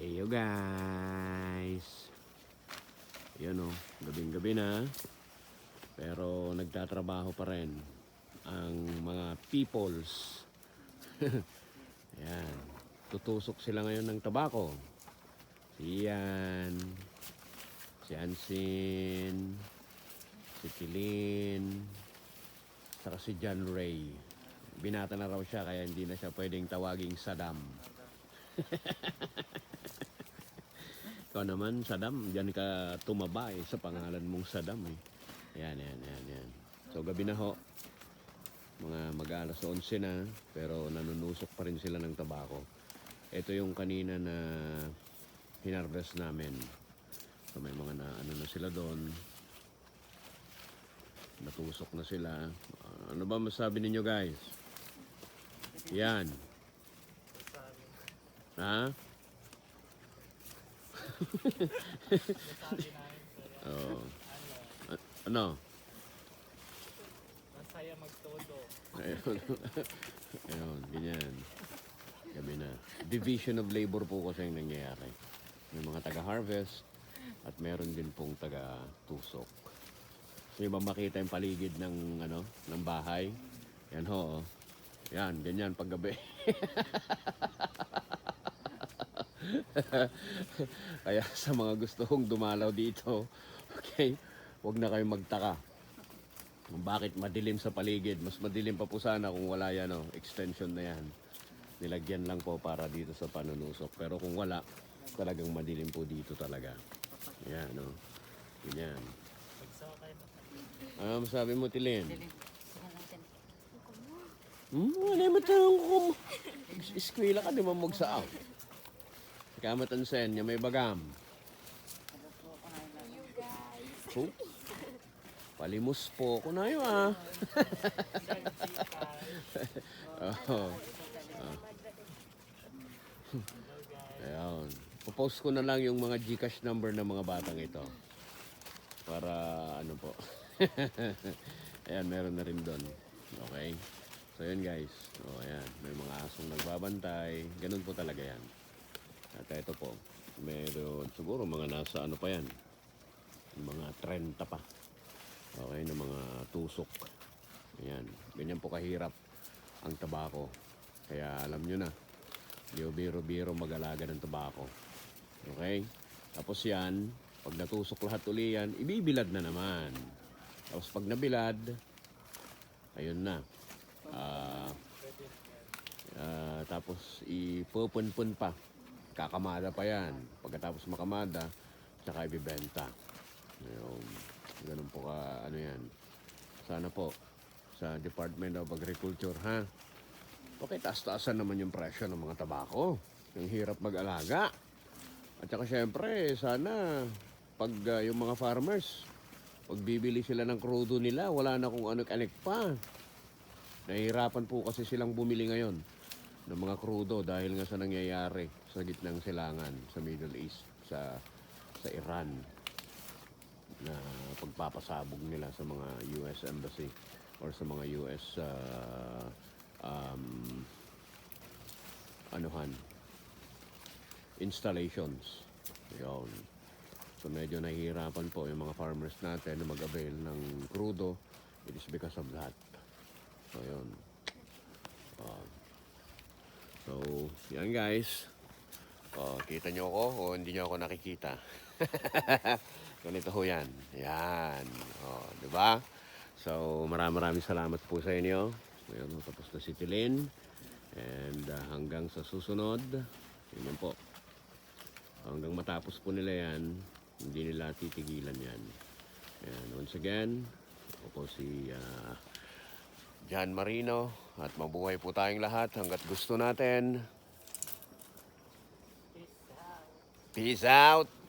Eyo guys. Yan o, gabing-gabi na. Pero nagtatrabaho pa rin ang mga peoples. Yan. Tutusok sila ngayon ng tabako. Si Ian, si Ansin, si Tilin, saka si John Ray. Binata na raw siya kaya hindi na siya pwedeng tawaging Saddam. Ikaw naman, Saddam, diyan ka tumaba sa pangalan mong Saddam eh. Yan. So gabi na ho, mga mag-alas 11 na, pero nanunusok pa rin sila ng tabako. Ito yung kanina na hinarvest namin. So may mga ano na sila doon. Natusok na sila. Ano ba masabi ninyo guys? Yan. Ha? Oh. Ano? Masaya magtolo. Ayun, ganyan. Gabi na. Division of labor po kasi yung nangyayari. May mga taga-harvest at meron din pong taga-tusok. So yung makita yung paligid ng ng bahay. Yan ho. Yan, ganyan paggabi. Kaya sa mga gustong dumalaw dito, okay, huwag na kayong magtaka. Bakit madilim sa paligid? Mas madilim pa po sana kung wala yan, extension na yan. Nilagyan lang po para dito sa panunusok. Pero kung wala, talagang madilim po dito talaga. Yan, ganyan. Ano masabi mo, Tilin? Wala mo tanong ko. Eskwela ka, di mo magsaaw. Kamatansen, niya may bagam. You guys. Oh, palimos po ko na yun Ayan. Popost ko na lang yung mga GCash number ng mga batang ito. Para ano po. Ayan, meron na rin doon. Okay. So yun guys. Ayan. May mga asong nagbabantay. Ganun po talaga yan. At ito po, meron siguro mga nasa ano pa yan, mga 30 pa. Okay, na mga tusok. Ayan, ganyan po kahirap ang tabako. Kaya alam nyo na, di biro-biro mag-alaga ng tabako. Okay, tapos yan, pag natusok lahat uli yan, ibibilad na naman. Tapos pag nabilad, ayun na. Tapos ipupunpun pa. Kakamada pa yan. Pagkatapos makamada, tsaka ibibenta. Ganun po ka, yan. Sana po, sa Department of Agriculture, ha? Okay, taas-taasan naman yung presyo ng mga tabako. Yung hirap mag-alaga. At saka syempre, sana, pag yung mga farmers, pag bibili sila ng krudo nila, wala na kung ano-anik pa. Nahihirapan po kasi silang bumili ngayon ng mga krudo dahil nga sa nangyayari sa gitnang silangan sa Middle East, sa Iran, na pagpapasabog nila sa mga US Embassy or sa mga US installations. Yun. So medyo nahihirapan po yung mga farmers natin na mag-avail ng krudo. It is because of that. So yun. So, yan guys. Kita nyo ako o hindi nyo ako nakikita? Ganito ho yan. Yan. Diba? So, maraming salamat po sa inyo. Ngayon, tapos na si Tilin. And hanggang sa susunod, yun po. Hanggang matapos po nila yan, hindi nila titigilan yan. And once again, ako po si John Marino at mabuhay po tayong lahat hanggat gusto natin. Peace out!